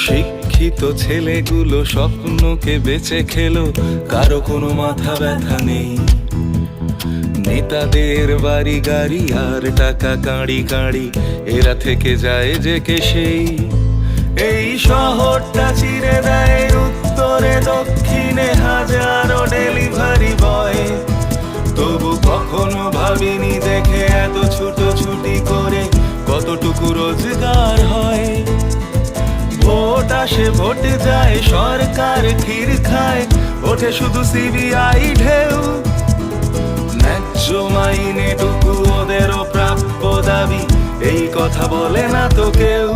শিক্ষিত ছেলেগুলো স্বপ্নকে বেঁচে খেলো, কারো কোনো মাথা ব্যথা নেই। নেতাদের বাড়ি গাড়ি আর টাকা কাঁড়ি কাঁড়ি, এরা থেকে যায় যে কে সেই। এই শহরটা চিরে দেয় উত্তরে দক্ষিণে হাজারো ডেলিভারি বয়। তবু কখনো ভাবিনি দেখে এত ছুটোছুটি করে কতটুকু রোজগার হয়। ভোট আসে ভোট যায়, সরকার ক্ষীর খায়, ওঠে শুধু সিবিআই ঢেউ। ন্যায্য মাইনেটুকু ওদেরও প্রাপ্য দাবি, এই কথা বলে না তো কেউ।